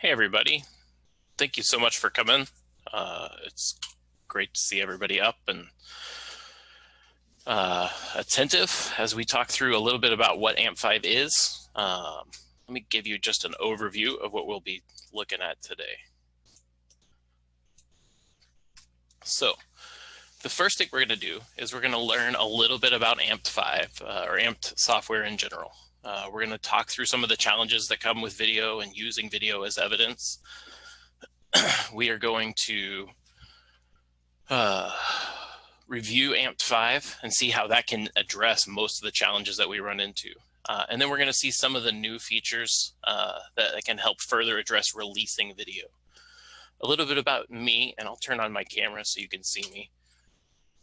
Hey everybody, thank you so much for coming. It's great to see everybody up and attentive as we talk through a little bit about what AMP5 is. Let me give you just an overview of what we'll be looking at today. So the first thing we're going to do is we're going to learn a little bit about AMP5 or AMP software in general. We're going to talk through some of the challenges that come with video and using video as evidence. We are going to review AMP5 and see how that can address most of the challenges that we run into. And then we're going to see some of the new features that can help further address releasing video. A little bit about me, and I'll turn on my camera so you can see me.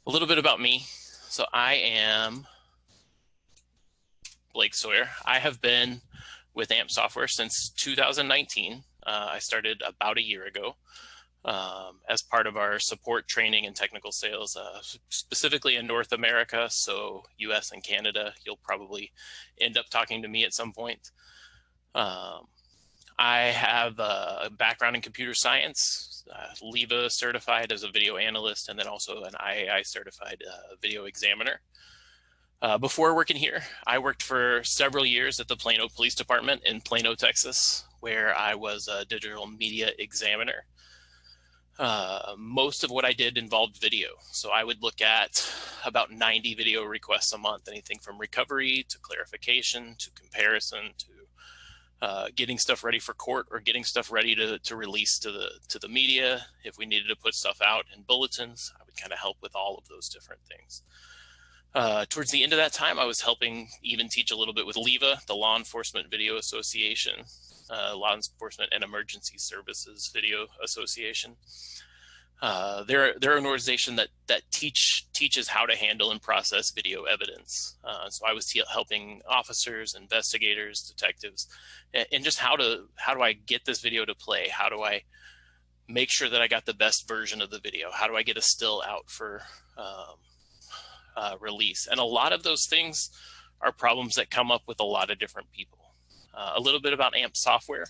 A little bit about me. So I am Blake Sawyer. I have been with AMP software since 2019. I started about a year ago as part of our support training and technical sales, specifically in North America, so US and Canada. You'll probably end up talking to me at some point. I have a background in computer science, LEVA certified as a video analyst, and then also an IAI certified video examiner. Before working here, I worked for several years at the Plano Police Department in Plano, Texas, where I was a digital media examiner. Most of what I did involved video. So I would look at about 90 video requests a month, anything from recovery to clarification to comparison to getting stuff ready for court or getting stuff ready to release to the media. If we needed to put stuff out in bulletins, I would kind of help with all of those different things. Towards the end of that time, I was helping even teach a little bit with LEVA, the Law Enforcement Video Association, Law Enforcement and Emergency Services Video Association. They're an organization that teaches how to handle and process video evidence. So I was helping officers, investigators, detectives, and just how do I get this video to play? How do I make sure that I got the best version of the video? How do I get a still out for release? And a lot of those things are problems that come up with a lot of different people. A little bit about AMP software.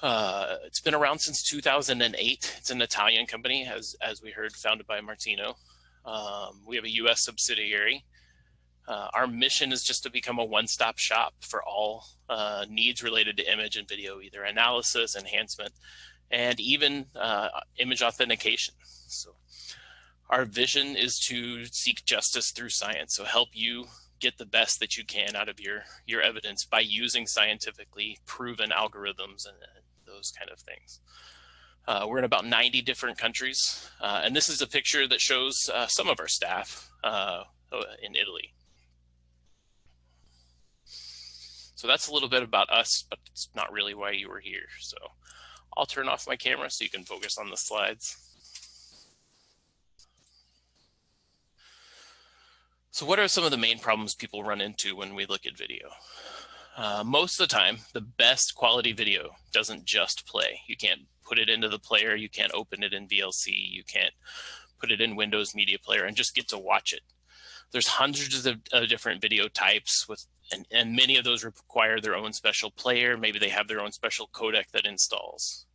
It's been around since 2008. It's an Italian company, as we heard, founded by Martino. We have a US subsidiary. Our mission is just to become a one-stop shop for all needs related to image and video, either analysis, enhancement, and even image authentication. So our vision is to seek justice through science, so help you get the best that you can out of your evidence by using scientifically proven algorithms and those kind of things. We're in about 90 different countries, and this is a picture that shows some of our staff in Italy. So that's a little bit about us, but it's not really why you were here. So I'll turn off my camera so you can focus on the slides. So what are some of the main problems people run into when we look at video? Most of the time, the best quality video doesn't just play. You can't put it into the player. You can't open it in VLC. You can't put it in Windows Media Player and just get to watch it. There's hundreds of different video types, and many of those require their own special player. Maybe they have their own special codec that installs.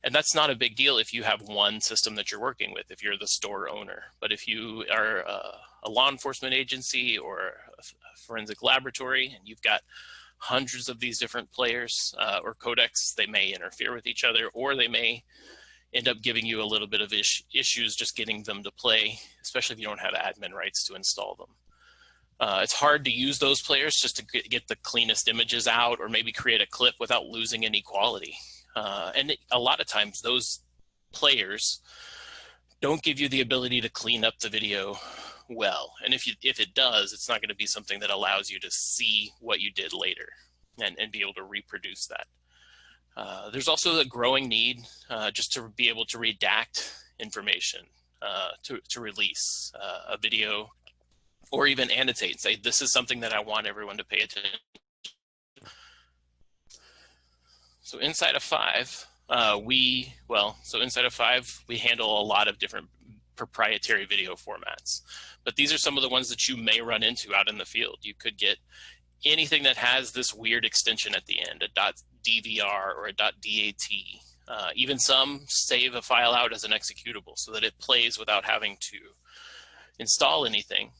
And that's not a big deal if you have one system that you're working with, if you're the store owner. But if you are a law enforcement agency or a forensic laboratory and you've got hundreds of these different players or codecs, they may interfere with each other, or they may end up giving you a little bit of issues just getting them to play, especially if you don't have admin rights to install them. It's hard to use those players just to get the cleanest images out, or maybe create a clip without losing any quality. And a lot of times those players don't give you the ability to clean up the video well. And if it does, it's not going to be something that allows you to see what you did later and be able to reproduce that. There's also a growing need just to be able to redact information to release a video, or even annotate and say, this is something that I want everyone to pay attention to. So inside of 5, we handle a lot of different proprietary video formats, but these are some of the ones that you may run into out in the field. You could get anything that has this weird extension at the end, a .dvr or a .dat. Even some save a file out as an executable so that it plays without having to install anything,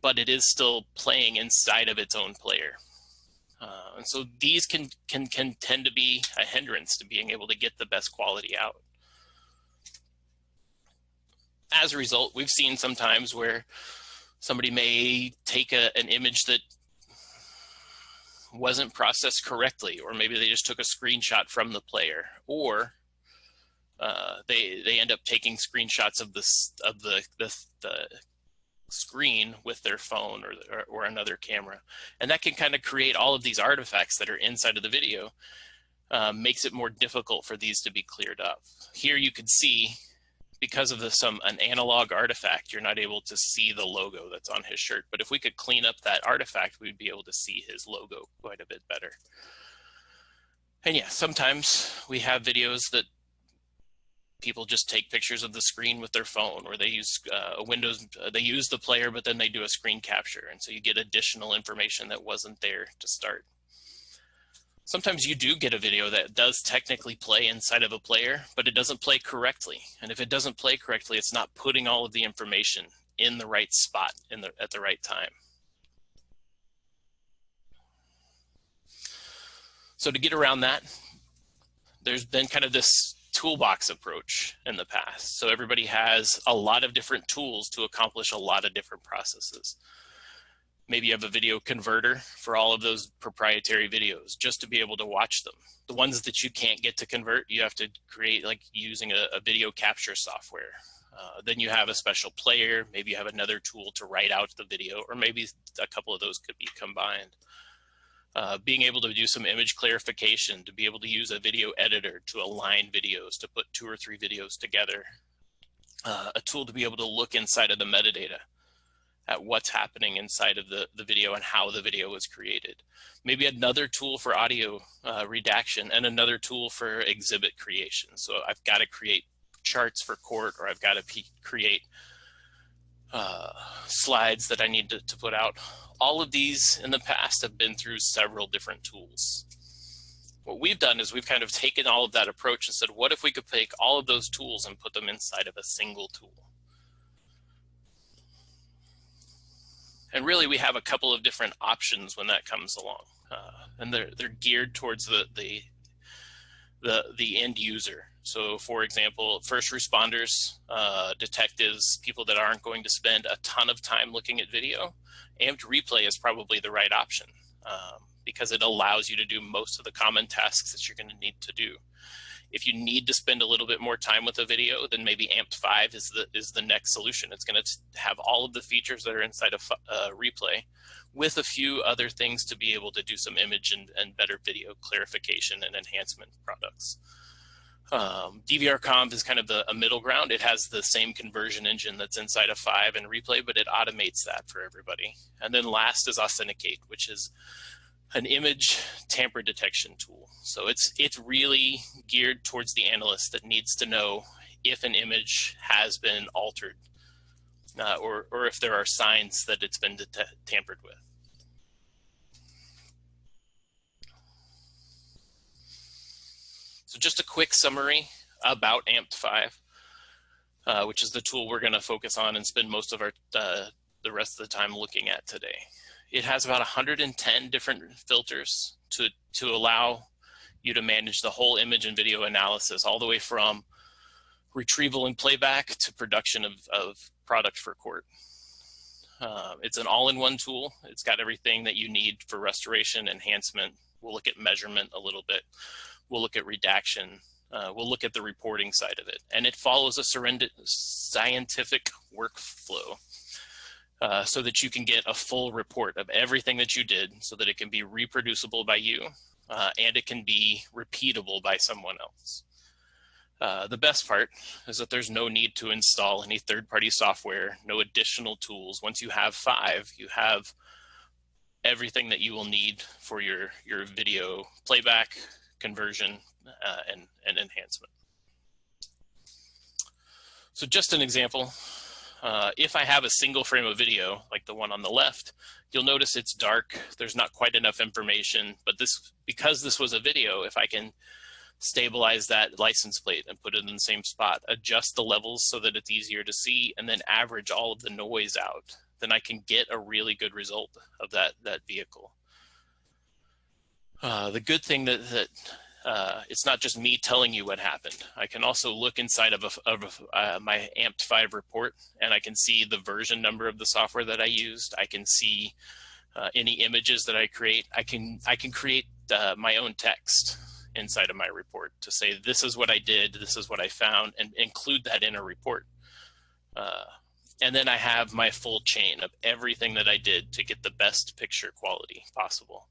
but it is still playing inside of its own player. And so these can tend to be a hindrance to being able to get the best quality out. As a result, we've seen sometimes where somebody may take an image that wasn't processed correctly, or maybe they just took a screenshot from the player, or they end up taking screenshots of the screen with their phone or another camera, and that can kind of create all of these artifacts that are inside of the video. Makes it more difficult for these to be cleared up. Here you could see, because of an analog artifact, you're not able to see the logo that's on his shirt. But if we could clean up that artifact, we'd be able to see his logo quite a bit better. And yeah, sometimes we have videos that people just take pictures of the screen with their phone, or they use they use the player, but then they do a screen capture. And so you get additional information that wasn't there to start. Sometimes you do get a video that does technically play inside of a player, but it doesn't play correctly. And if it doesn't play correctly, it's not putting all of the information in the right spot at the right time. So to get around that, there's been kind of this toolbox approach in the past. So everybody has a lot of different tools to accomplish a lot of different processes. Maybe you have a video converter for all of those proprietary videos just to be able to watch them. The ones that you can't get to convert, you have to create, like using a video capture software. Then you have a special player. Maybe you have another tool to write out the video, or maybe a couple of those could be combined. Being able to do some image clarification, to be able to use a video editor to align videos, to put 2 or 3 videos together. A tool to be able to look inside of the metadata at what's happening inside of the video and how the video was created. Maybe another tool for audio redaction and another tool for exhibit creation. So I've got to create charts for court, or I've got to create slides that I need to put out. All of these in the past have been through several different tools. What we've done is we've kind of taken all of that approach and said, what if we could take all of those tools and put them inside of a single tool? And really, we have a couple of different options when that comes along, and they're geared towards the end user. So, for example, first responders, detectives, people that aren't going to spend a ton of time looking at video, Amped Replay is probably the right option because it allows you to do most of the common tasks that you're going to need to do. If you need to spend a little bit more time with a video, then maybe Amped 5 is the next solution. It's going to have all of the features that are inside of Replay, with a few other things to be able to do some image and better video clarification and enhancement products. DVR-Conv is kind of a middle ground. It has the same conversion engine that's inside of 5 and Replay, but it automates that for everybody. And then last is Authenticate, which is an image tamper detection tool. So it's really geared towards the analyst that needs to know if an image has been altered or if there are signs that it's been tampered with. So just a quick summary about Amped 5, which is the tool we're going to focus on and spend most of the rest of the time looking at today. It has about 110 different filters to allow you to manage the whole image and video analysis, all the way from retrieval and playback to production of product for court. It's an all-in-one tool. It's got everything that you need for restoration, enhancement. We'll look at measurement a little bit. We'll look at redaction. We'll look at the reporting side of it. And it follows a scientific workflow so that you can get a full report of everything that you did, so that it can be reproducible by you and it can be repeatable by someone else. The best part is that there's no need to install any third-party software, no additional tools. Once you have 5, you have everything that you will need for your video playback, conversion, and enhancement. So just an example, If I have a single frame of video, like the one on the left, you'll notice it's dark. There's not quite enough information, but because this was a video, if I can stabilize that license plate and put it in the same spot, adjust the levels so that it's easier to see, and then average all of the noise out, then I can get a really good result of that vehicle. The good thing that it's not just me telling you what happened. I can also look inside of my AMPed 5 report, and I can see the version number of the software that I used. I can see any images that I create. I can create my own text inside of my report to say, this is what I did, this is what I found, and include that in a report. And then I have my full chain of everything that I did to get the best picture quality possible.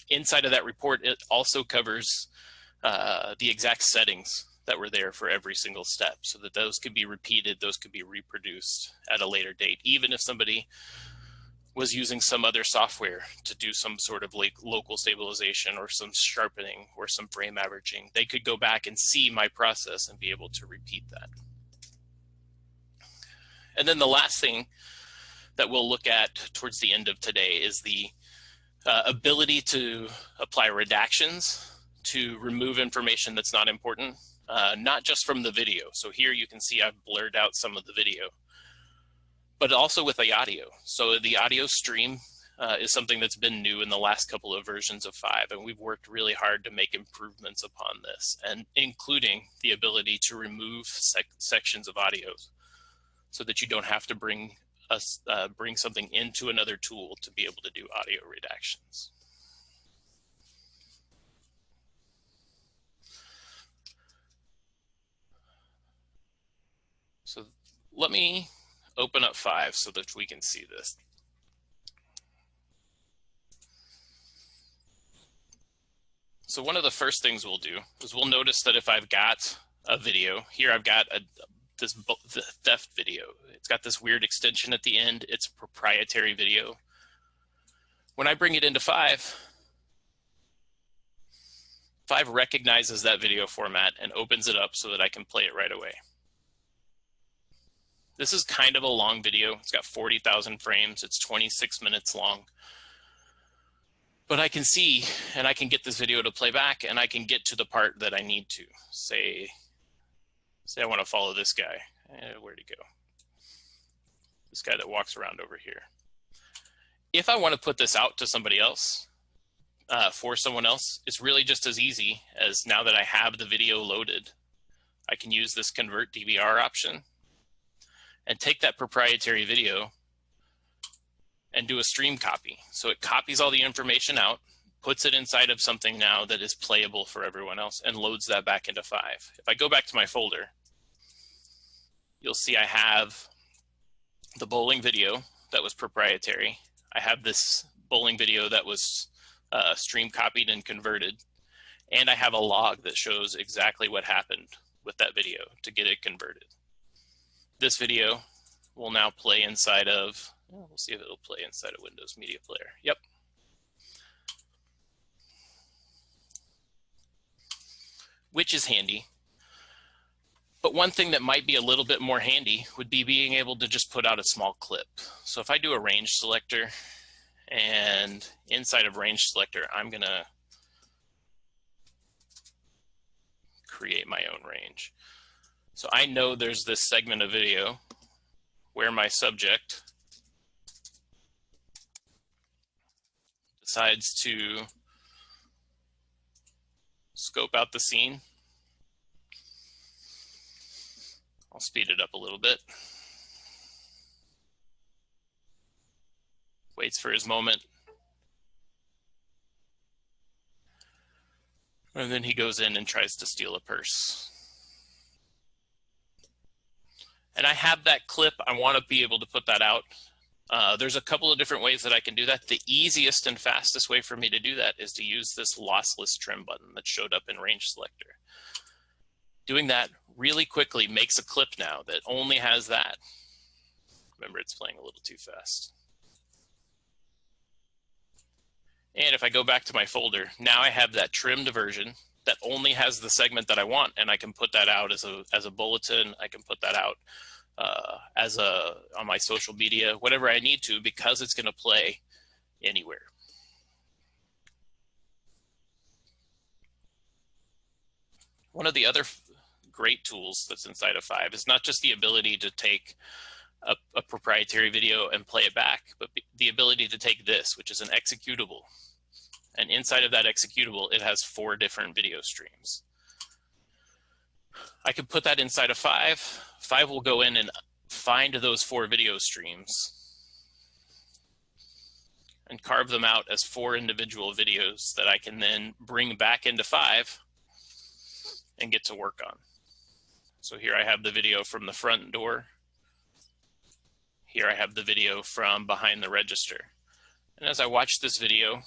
Inside of that report, it also covers the exact settings that were there for every single step, so that those could be repeated, those could be reproduced at a later date. Even if somebody was using some other software to do some sort of like local stabilization or some sharpening or some frame averaging, they could go back and see my process and be able to repeat that. And then the last thing that we'll look at towards the end of today is the ability to apply redactions to remove information that's not important, not just from the video. So here you can see I've blurred out some of the video, but also with the audio. So the audio stream is something that's been new in the last couple of versions of 5, and we've worked really hard to make improvements upon this, and including the ability to remove sections of audio so that you don't have to bring something into another tool to be able to do audio redactions. So let me open up 5 so that we can see this. So one of the first things we'll do is we'll notice that if I've got a video, here I've got the theft video. It's got this weird extension at the end. It's proprietary video. When I bring it into 5 recognizes that video format and opens it up so that I can play it right away. This is kind of a long video. It's got 40,000 frames. It's 26 minutes long. But I can see, and I can get this video to play back, and I can get to the part that I need to. Say I want to follow this guy. Where'd he go? This guy that walks around over here. If I want to put this out to somebody else, for someone else, it's really just as easy as, now that I have the video loaded, I can use this convert DVR option and take that proprietary video and do a stream copy. So it copies all the information out, puts it inside of something now that is playable for everyone else, and loads that back into 5. If I go back to my folder, you'll see I have the bowling video that was proprietary. I have this bowling video that was stream copied and converted. And I have a log that shows exactly what happened with that video to get it converted. This video will now play inside of, we'll see if it'll play inside of Windows Media Player. Yep. Which is handy. But one thing that might be a little bit more handy would be being able to just put out a small clip. So if I do a range selector, and inside of range selector, I'm gonna create my own range. So I know there's this segment of video where my subject decides to scope out the scene. I'll speed it up a little bit. Waits for his moment. And then he goes in and tries to steal a purse. And I have that clip. I want to be able to put that out. There's a couple of different ways that I can do that. The easiest and fastest way for me to do that is to use this lossless trim button that showed up in Range Selector. Doing that really quickly makes a clip now that only has that. Remember, it's playing a little too fast. And if I go back to my folder, now I have that trimmed version that only has the segment that I want, and I can put that out as a bulletin. I can put that out on my social media, whatever I need to, because it's going to play anywhere. One of the other great tools that's inside of Five is not just the ability to take a proprietary video and play it back, but the ability to take this, which is an executable. And inside of that executable, it has 4 different video streams. I could put that inside of Five. Five will go in and find those 4 video streams and carve them out as 4 individual videos that I can then bring back into Five and get to work on. So here I have the video from the front door. Here I have the video from behind the register. And as I watch this video,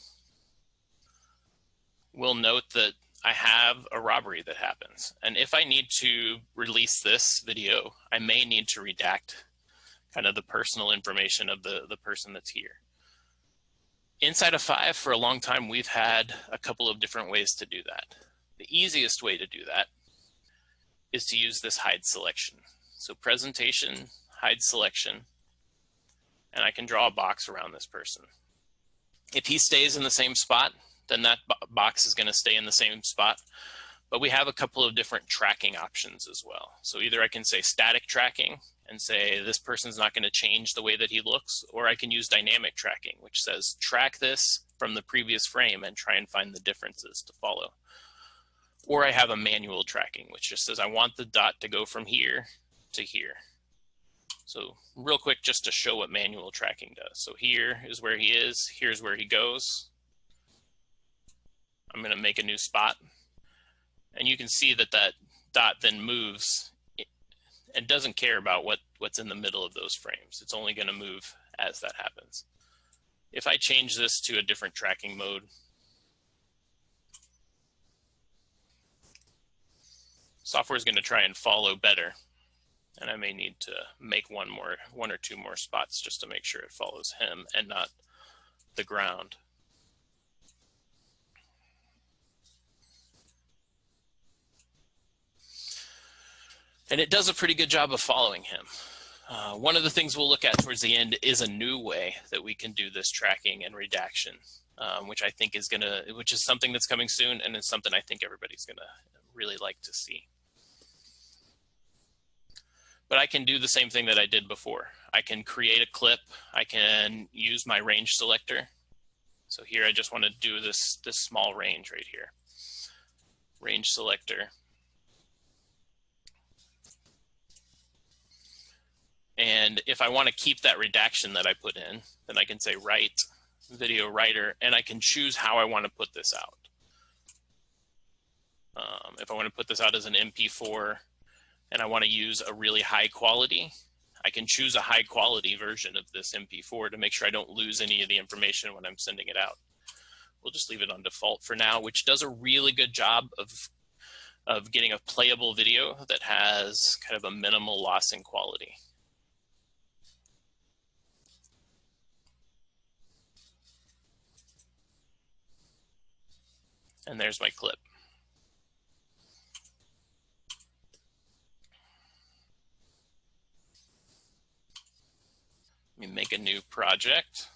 we'll note that I have a robbery that happens. And if I need to release this video, I may need to redact kind of the personal information of the person that's here. Inside of Five, for a long time, we've had a couple of different ways to do that. The easiest way to do that is to use this hide selection. So presentation, hide selection, and I can draw a box around this person. If he stays in the same spot, then that box is going to stay in the same spot. But we have a couple of different tracking options as well. So either I can say static tracking and say this person's not going to change the way that he looks, or I can use dynamic tracking, which says track this from the previous frame and try and find the differences to follow. Or I have a manual tracking, which just says I want the dot to go from here to here. So real quick, just to show what manual tracking does. So here is where he is, here's where he goes. I'm going to make a new spot. And you can see that that dot then moves and doesn't care about what's in the middle of those frames. It's only going to move as that happens. If I change this to a different tracking mode, software is going to try and follow better. And I may need to make one or two more spots just to make sure it follows him and not the ground. And it does a pretty good job of following him. One of the things we'll look at towards the end is a new way that we can do this tracking and redaction, which I think is which is something that's coming soon, and it's something I think everybody's gonna really like to see. But I can do the same thing that I did before. I can create a clip. I can use my range selector. So here I just want to do this small range right here. Range selector. And if I want to keep that redaction that I put in, then I can say write video writer, and I can choose how I want to put this out. If I want to put this out as an MP4 and I want to use a really high quality, I can choose a high quality version of this MP4 to make sure I don't lose any of the information when I'm sending it out. We'll just leave it on default for now, which does a really good job of getting a playable video that has kind of a minimal loss in quality. And there's my clip. Let me make a new project.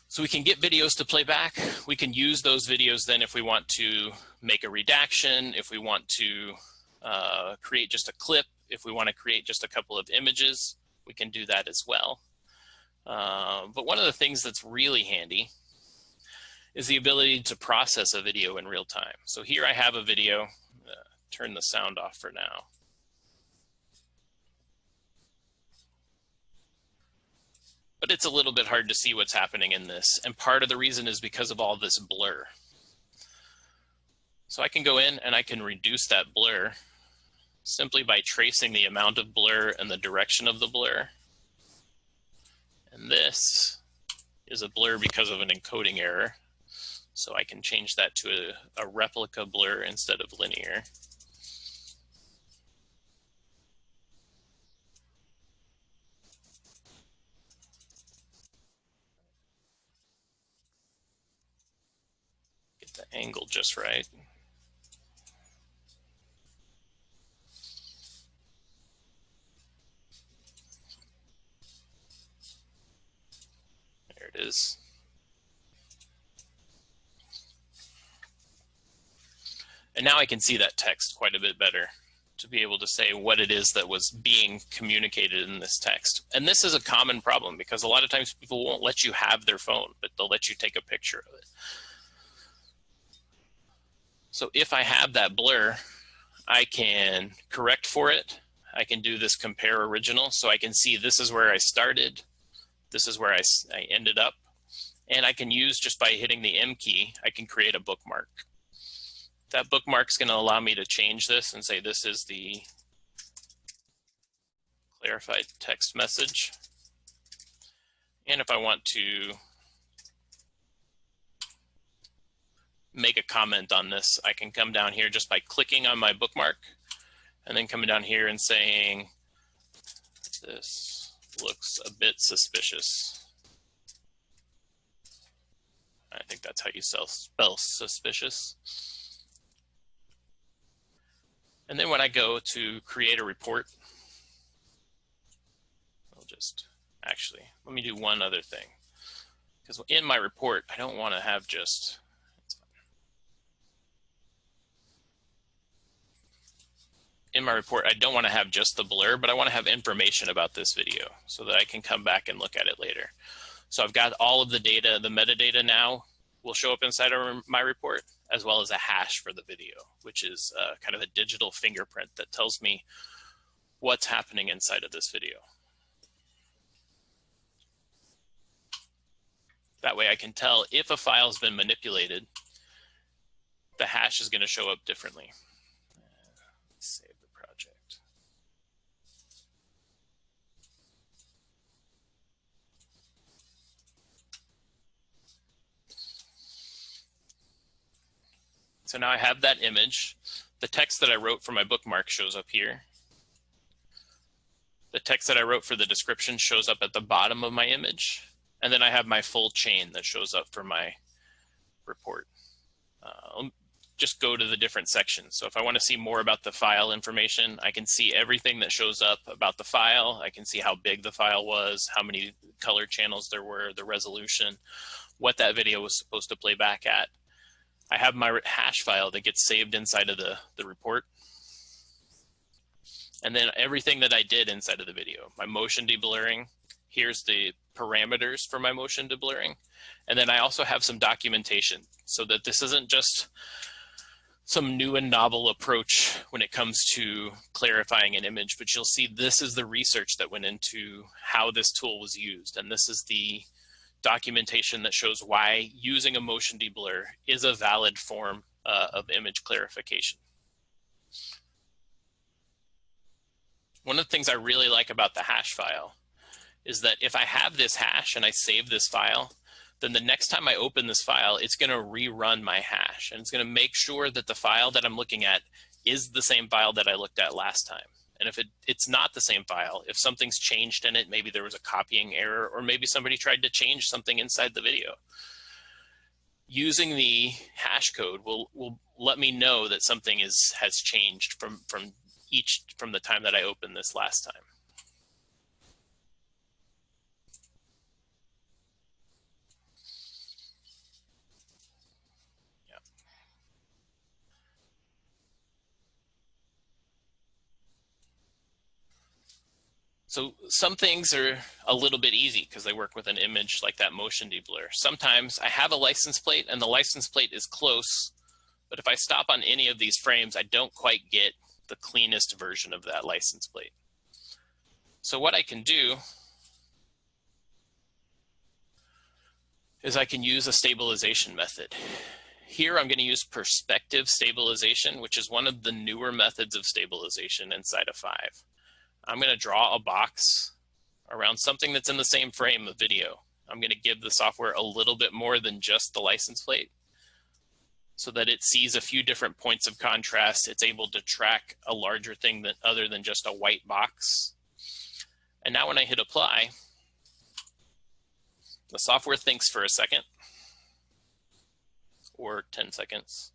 So we can get videos to play back. We can use those videos then if we want to make a redaction, if we want to create just a clip, if we want to create just a couple of images, we can do that as well. But one of the things that's really handy is the ability to process a video in real time. So here I have a video. Turn the sound off for now. But it's a little bit hard to see what's happening in this. And part of the reason is because of all this blur. So I can go in and I can reduce that blur simply by tracing the amount of blur and the direction of the blur. And this is a blur because of an encoding error. So I can change that to a replica blur instead of linear. Get the angle just right. is. And now I can see that text quite a bit better to be able to say what it is that was being communicated in this text. And this is a common problem because a lot of times people won't let you have their phone, but they'll let you take a picture of it. So if I have that blur, I can correct for it. I can do this compare original. So I can see this is where I started. This is where I ended up. And I can use, just by hitting the M key, I can create a bookmark. That bookmark is going to allow me to change this and say this is the clarified text message. And if I want to make a comment on this, I can come down here just by clicking on my bookmark and then coming down here and saying, this looks a bit suspicious. I think that's how you spell suspicious. And then when I go to create a report, I'll just actually, let me do one other thing. Because in my report, I don't want to have just, in my report, I don't want to have just the blur, but I want to have information about this video so that I can come back and look at it later. So I've got all of the data, the metadata now will show up inside of my report, as well as a hash for the video, which is kind of a digital fingerprint that tells me what's happening inside of this video. That way I can tell if a file has been manipulated, the hash is going to show up differently. Save the project. So now I have that image. The text that I wrote for my bookmark shows up here. The text that I wrote for the description shows up at the bottom of my image. And then I have my full chain that shows up for my report. I'll just go to the different sections. So if I want to see more about the file information, I can see everything that shows up about the file. I can see how big the file was, how many color channels there were, the resolution, what that video was supposed to play back at. I have my hash file that gets saved inside of the report. And then everything that I did inside of the video, my motion deblurring, here's the parameters for my motion deblurring. And then I also have some documentation so that this isn't just some new and novel approach when it comes to clarifying an image, but you'll see this is the research that went into how this tool was used. And this is the documentation that shows why using a motion deblur is a valid form of image clarification. One of the things I really like about the hash file is that if I have this hash and I save this file, then the next time I open this file, it's going to rerun my hash. And it's going to make sure that the file that I'm looking at is the same file that I looked at last time. And if it's not the same file, if something's changed in it, maybe there was a copying error, or maybe somebody tried to change something inside the video, using the hash code will let me know that something has changed from the time that I opened this last time. So some things are a little bit easy because they work with an image like that motion deblur. Sometimes I have a license plate and the license plate is close, but if I stop on any of these frames, I don't quite get the cleanest version of that license plate. So what I can do is I can use a stabilization method. Here I'm going to use perspective stabilization, which is one of the newer methods of stabilization inside of 5. I'm going to draw a box around something that's in the same frame of video. I'm going to give the software a little bit more than just the license plate so that it sees a few different points of contrast. It's able to track a larger thing other than just a white box. And now when I hit apply, the software thinks for a second or 10 seconds.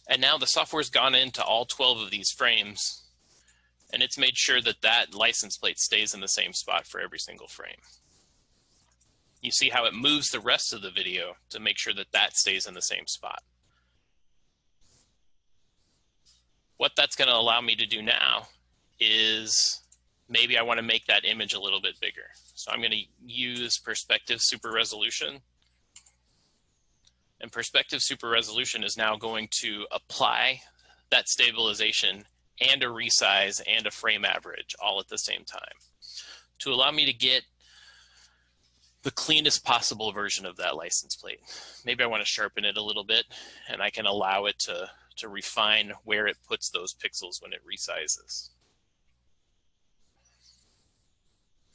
And now the software's gone into all 12 of these frames, and it's made sure that that license plate stays in the same spot for every single frame. You see how it moves the rest of the video to make sure that that stays in the same spot. What that's going to allow me to do now is maybe I want to make that image a little bit bigger. So I'm going to use Perspective Super Resolution. And Perspective Super Resolution is now going to apply that stabilization and a resize and a frame average all at the same time to allow me to get the cleanest possible version of that license plate. Maybe I want to sharpen it a little bit, and I can allow it to refine where it puts those pixels when it resizes.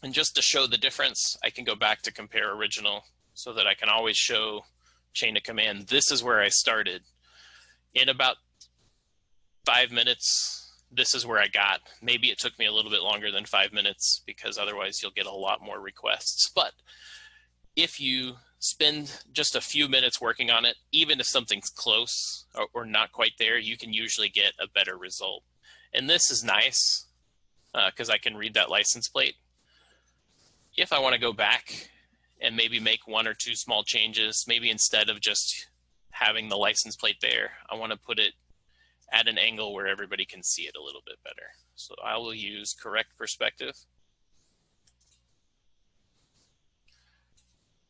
And just to show the difference, I can go back to compare original so that I can always show chain of command. This is where I started. In about 5 minutes, this is where I got. Maybe it took me a little bit longer than 5 minutes because otherwise you'll get a lot more requests. But if you spend just a few minutes working on it, even if something's close or not quite there, you can usually get a better result. And this is nice because I can read that license plate. If I want to go back and maybe make 1 or 2 small changes, maybe instead of just having the license plate there, I want to put it at an angle where everybody can see it a little bit better. So I will use Correct Perspective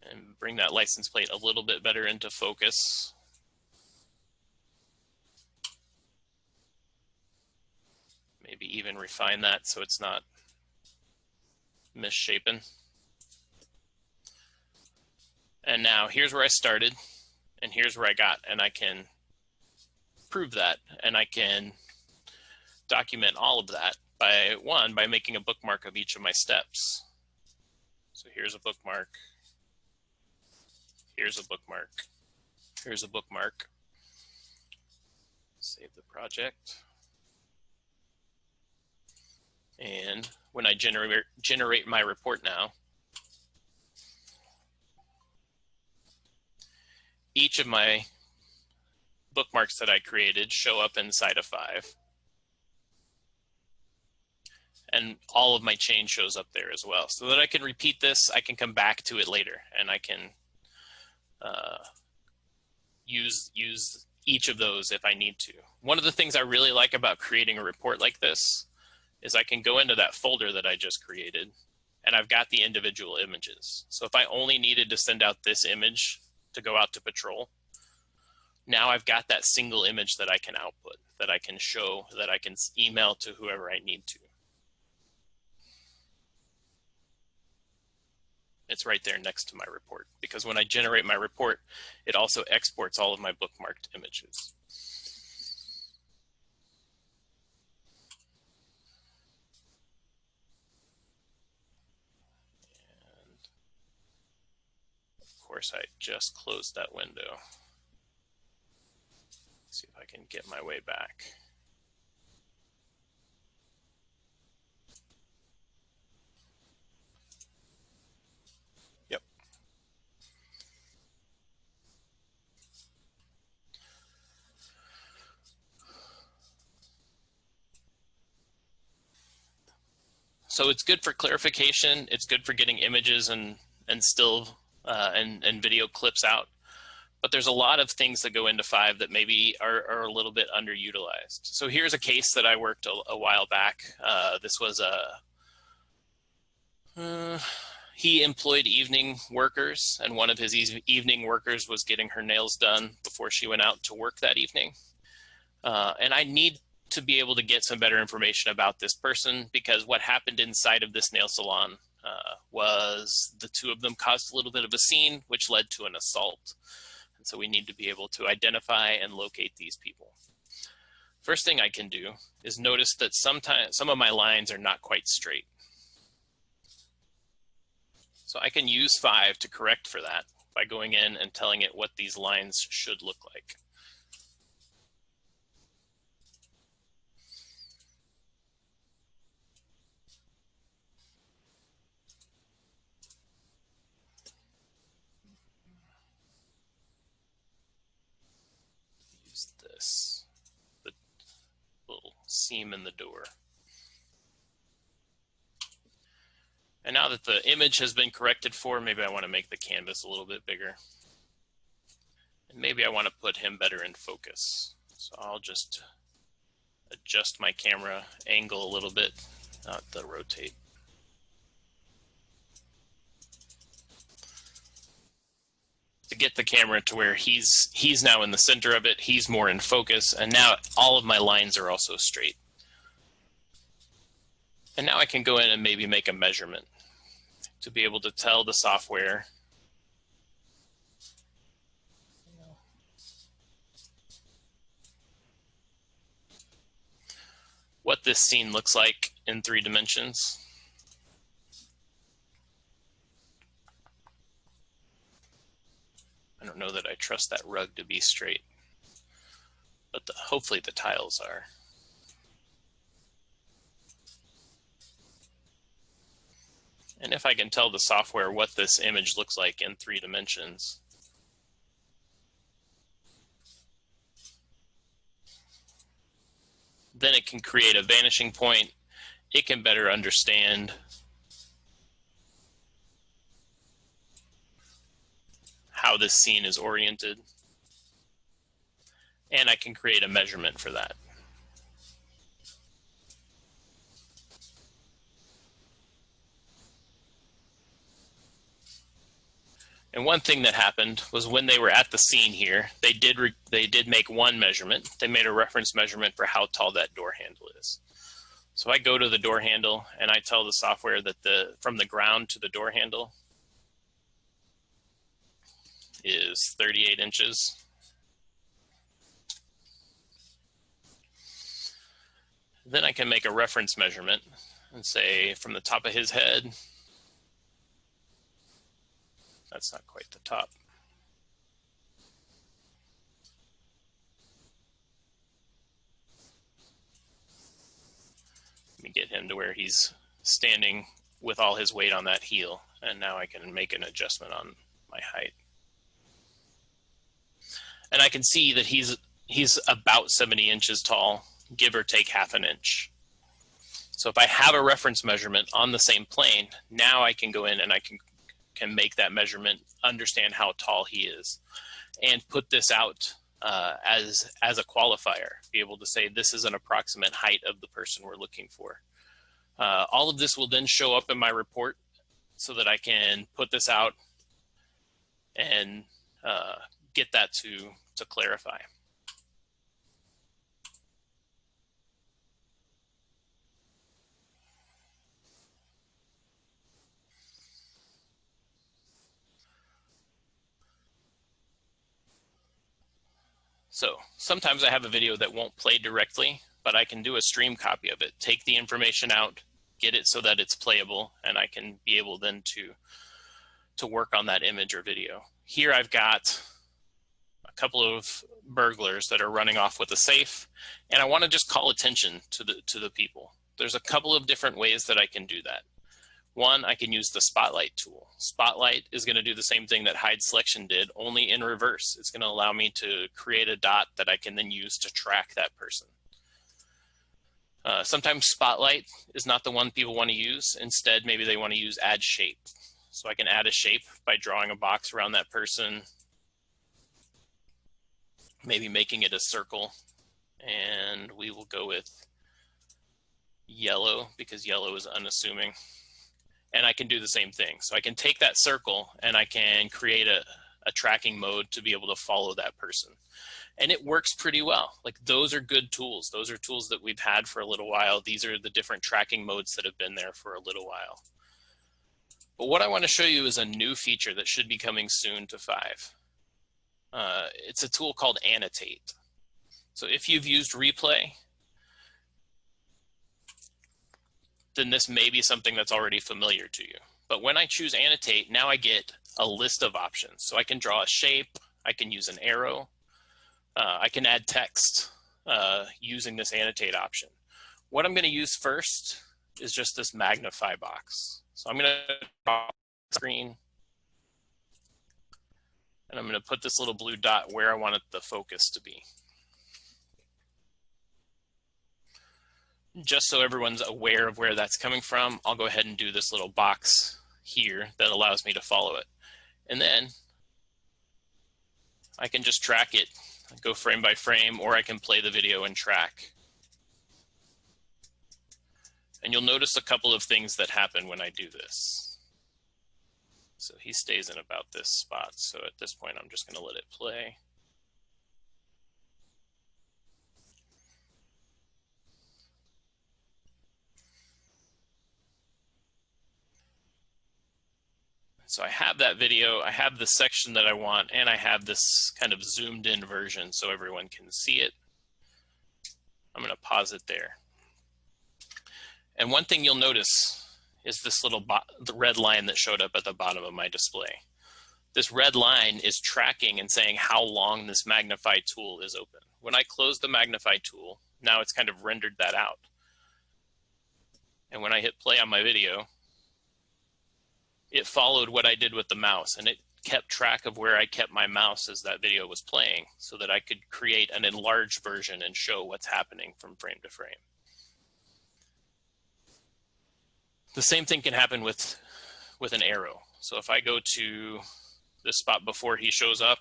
and bring that license plate a little bit better into focus. Maybe even refine that so it's not misshapen. And now here's where I started and here's where I got, and I can prove that, and I can document all of that by making a bookmark of each of my steps. So here's a bookmark, here's a bookmark, here's a bookmark. Save the project. And when I generate my report now, each of my bookmarks that I created show up inside of 5. And all of my chain shows up there as well. So that I can repeat this, I can come back to it later, and I can use each of those if I need to. One of the things I really like about creating a report like this is I can go into that folder that I just created, and I've got the individual images. So if I only needed to send out this image to go out to patrol, now I've got that single image that I can output, that I can show, that I can email to whoever I need to. It's right there next to my report, because when I generate my report, it also exports all of my bookmarked images. And of course, I just closed that window. See if I can get my way back. Yep. So it's good for clarification. It's good for getting images and still and video clips out. But there's a lot of things that go into 5 that maybe are a little bit underutilized. So here's a case that I worked a while back. This was he employed evening workers, and one of his evening workers was getting her nails done before she went out to work that evening. And I need to be able to get some better information about this person, because what happened inside of this nail salon was the 2 of them caused a little bit of a scene, which led to an assault. And so we need to be able to identify and locate these people. First thing I can do is notice that sometimes some of my lines are not quite straight. So I can use 5 to correct for that by going in and telling it what these lines should look like. Use this. seam in the door. And now that the image has been corrected for, maybe I want to make the canvas a little bit bigger. And maybe I want to put him better in focus. So I'll just adjust my camera angle a little bit, not the rotate. To get the camera to where he's now in the center of it, he's more in focus, and now all of my lines are also straight. And now I can go in and maybe make a measurement to be able to tell the software what this scene looks like in 3 dimensions. I don't know that I trust that rug to be straight, but hopefully the tiles are. And if I can tell the software what this image looks like in 3 dimensions, then it can create a vanishing point. It can better understand how this scene is oriented. And I can create a measurement for that. And one thing that happened was when they were at the scene here, they did make one measurement. They made a reference measurement for how tall that door handle is. So I go to the door handle and I tell the software that from the ground to the door handle is 38 inches. Then I can make a reference measurement and say from the top of his head, that's not quite the top. Let me get him to where he's standing with all his weight on that heel. And now I can make an adjustment on my height. And I can see that he's about 70 inches tall, give or take half an inch. So if I have a reference measurement on the same plane, now I can go in and I can make that measurement, understand how tall he is, and put this out as a qualifier, be able to say this is an approximate height of the person we're looking for. All of this will then show up in my report so that I can put this out and get that to clarify. So sometimes I have a video that won't play directly, but I can do a stream copy of it, take the information out, get it so that it's playable, and I can be able then to work on that image or video. Here I've got a couple of burglars that are running off with a safe, and I want to just call attention to the people. There's a couple of different ways that I can do that. One, I can use the Spotlight tool. Spotlight is going to do the same thing that Hide Selection did, only in reverse. It's going to allow me to create a dot that I can then use to track that person. Sometimes Spotlight is not the one people want to use. Instead, maybe they want to use Add Shape. So I can add a shape by drawing a box around that person, maybe making it a circle, and we will go with yellow because yellow is unassuming. And I can do the same thing. So I can take that circle and I can create a tracking mode to be able to follow that person. And it works pretty well. Like, those are good tools. Those are tools that we've had for a little while. These are the different tracking modes that have been there for a little while. But what I want to show you is a new feature that should be coming soon to 5. It's a tool called Annotate. So if you've used Replay, then this may be something that's already familiar to you. But when I choose Annotate, now I get a list of options. So I can draw a shape, I can use an arrow, I can add text using this Annotate option. What I'm going to use first is just this magnify box. So I'm going to draw the screen, and I'm going to put this little blue dot where I want the focus to be. just so everyone's aware of where that's coming from, I'll go ahead and do this little box here that allows me to follow it. And then I can just track it, go frame by frame, or I can play the video and track. And you'll notice a couple of things that happen when I do this. So he stays in about this spot. So at this point, I'm just going to let it play. So I have that video, I have the section that I want, and I have this kind of zoomed in version so everyone can see it. I'm going to pause it there. And one thing you'll notice is this little the red line that showed up at the bottom of my display. This red line is tracking and saying how long this magnify tool is open. When I close the magnify tool, now it's kind of rendered that out. And when I hit play on my video, it followed what I did with the mouse, and it kept track of where I kept my mouse as that video was playing so that I could create an enlarged version and show what's happening from frame to frame. The same thing can happen with an arrow. So if I go to this spot before he shows up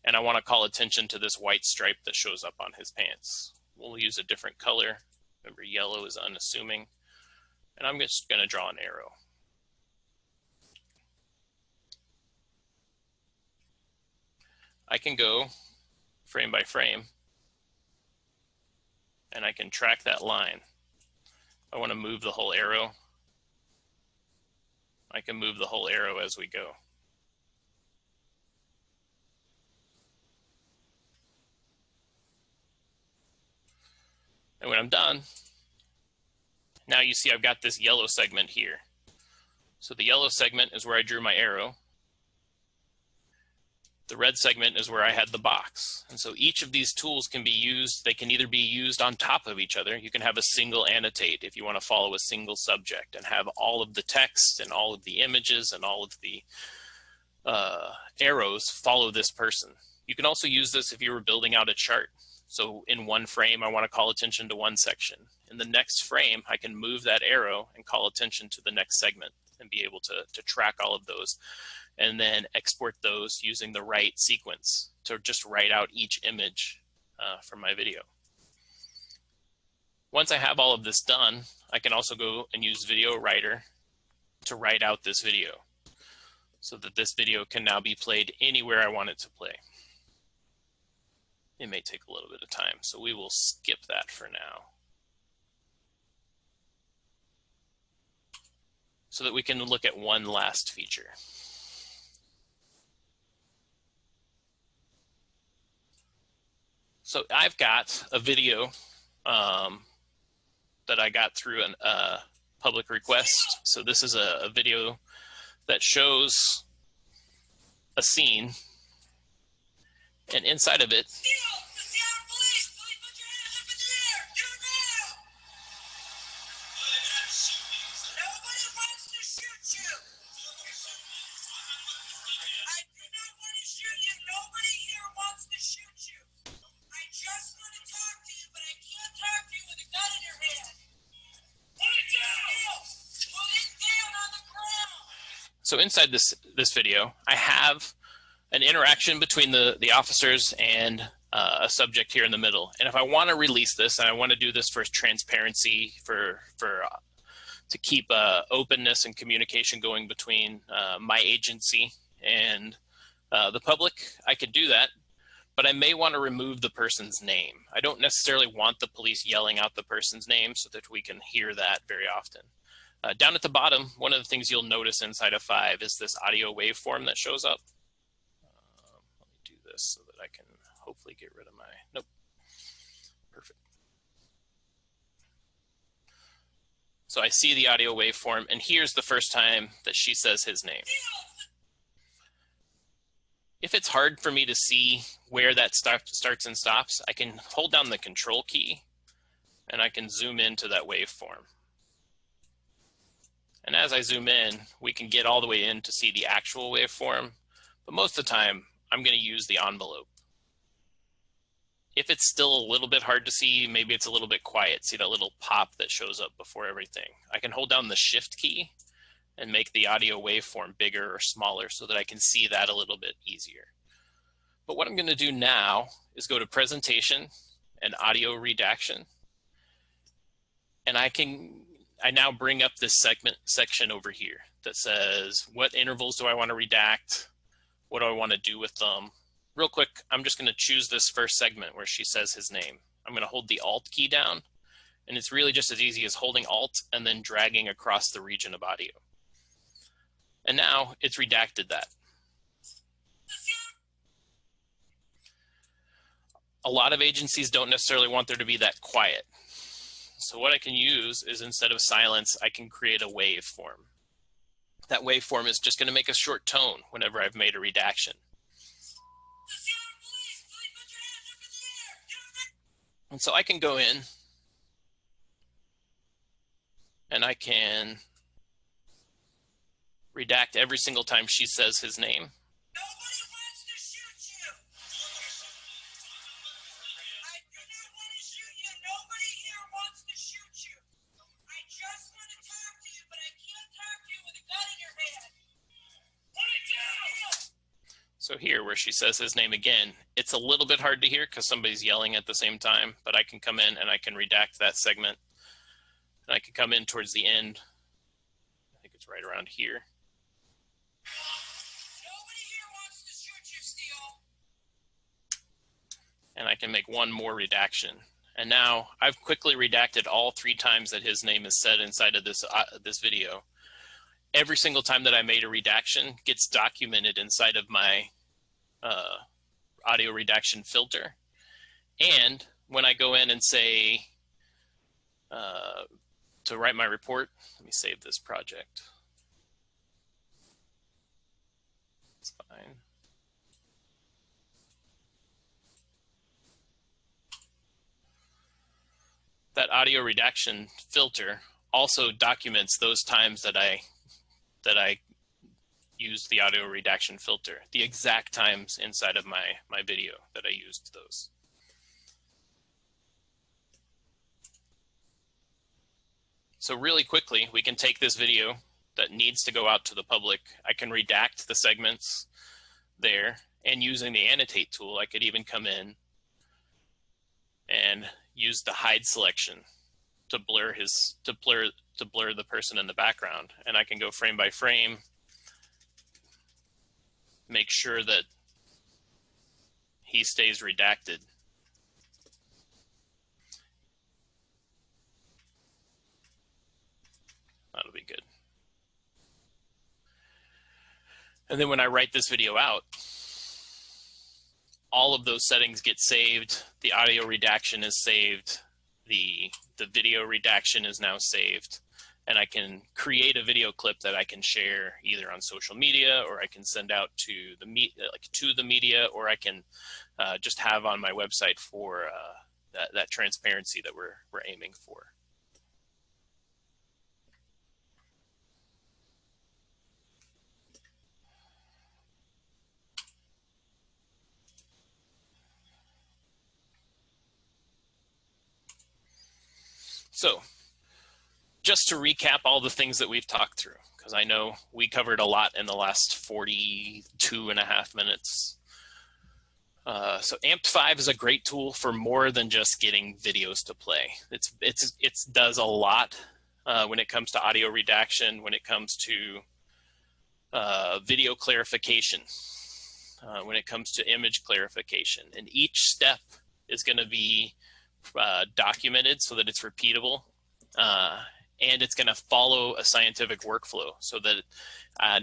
and I want to call attention to this white stripe that shows up on his pants, we'll use a different color. Remember, yellow is unassuming. And I'm just going to draw an arrow. I can go frame by frame and I can track that line. I want to move the whole arrow. I can move the whole arrow as we go. And when I'm done, now you see I've got this yellow segment here. So the yellow segment is where I drew my arrow. The red segment is where I had the box. And so each of these tools can be used, they can either be used on top of each other. You can have a single annotate if you want to follow a single subject and have all of the text and all of the images and all of the arrows follow this person. You can also use this if you were building out a chart. So in one frame, I want to call attention to one section. In the next frame, I can move that arrow and call attention to the next segment and be able to track all of those, and then export those using the right sequence to just write out each image from my video. Once I have all of this done, I can also go and use Video Writer to write out this video so that this video can now be played anywhere I want it to play. It may take a little bit of time, so we will skip that for now, so that we can look at one last feature. So I've got a video that I got through a public request. So this is a video that shows a scene, and inside of it, so inside this video, I have an interaction between the officers and a subject here in the middle. And if I want to release this, and I want to do this for transparency, to keep openness and communication going between my agency and the public, I could do that. But I may want to remove the person's name. I don't necessarily want the police yelling out the person's name so that we can hear that very often. Down at the bottom, one of the things you'll notice inside of 5 is this audio waveform that shows up. Let me do this so that I can hopefully get rid of my, nope, perfect. So I see the audio waveform, and here's the first time that she says his name. If it's hard for me to see where that starts and stops, I can hold down the control key and I can zoom into that waveform. And as I zoom in, we can get all the way in to see the actual waveform, but most of the time, I'm going to use the envelope. If it's still a little bit hard to see, maybe it's a little bit quiet, see that little pop that shows up before everything, I can hold down the Shift key and make the audio waveform bigger or smaller so that I can see that a little bit easier. But what I'm going to do now is go to Presentation and Audio Redaction. And I now bring up this section over here that says, what intervals do I want to redact? What do I want to do with them? Real quick, I'm just going to choose this first segment where she says his name. I'm going to hold the Alt key down, and it's really just as easy as holding Alt and then dragging across the region of audio. And now it's redacted that. A lot of agencies don't necessarily want there to be that quiet. So what I can use is, instead of silence, I can create a waveform. That waveform is just going to make a short tone whenever I've made a redaction. And so I can go in and I can redact every single time she says his name. Nobody wants to shoot you. I do not want to shoot you. Nobody here wants to shoot you. I just want to talk to you, but I can't talk to you with a gun in your hand. Put it down. So here, where she says his name again, it's a little bit hard to hear because somebody's yelling at the same time, but I can come in and I can redact that segment. And I can come in towards the end. I think it's right around here. Nobody here wants to shoot you, Steele. And I can make one more redaction. And now I've quickly redacted all 3 times that his name is said inside of this video. Every single time that I made a redaction gets documented inside of my audio redaction filter. And when I go in and say to write my report, let me save this project. It's fine. That audio redaction filter also documents those times that I used the audio redaction filter, the exact times inside of my video that I used those. So really quickly, we can take this video that needs to go out to the public. I can redact the segments there, and using the annotate tool, I could even come in and use the hide selection to blur the person in the background. And I can go frame by frame, make sure that he stays redacted. That'll be good. And then when I write this video out, all of those settings get saved. The audio redaction is saved. The video redaction is now saved. And I can create a video clip that I can share either on social media, or I can send out to the media, or I can just have on my website for that transparency that we're aiming for. So just to recap all the things that we've talked through, because I know we covered a lot in the last 42.5 minutes. So Amped 5 is a great tool for more than just getting videos to play. It does a lot when it comes to audio redaction, when it comes to video clarification, when it comes to image clarification. And each step is going to be documented so that it's repeatable, and it's going to follow a scientific workflow so that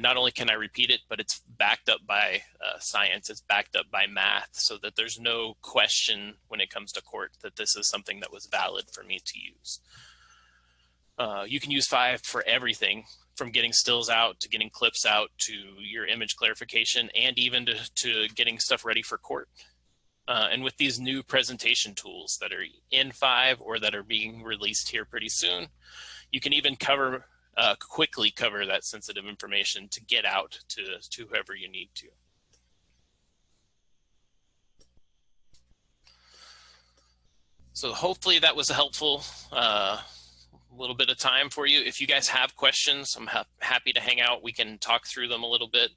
not only can I repeat it, but it's backed up by science, it's backed up by math, so that there's no question when it comes to court that this is something that was valid for me to use. You can use 5 for everything, from getting stills out to getting clips out to your image clarification, and even to getting stuff ready for court. And with these new presentation tools that are in 5 or that are being released here pretty soon, you can even quickly cover that sensitive information to get out to whoever you need to. So hopefully that was a helpful little bit of time for you. If you guys have questions, I'm happy to hang out. We can talk through them a little bit.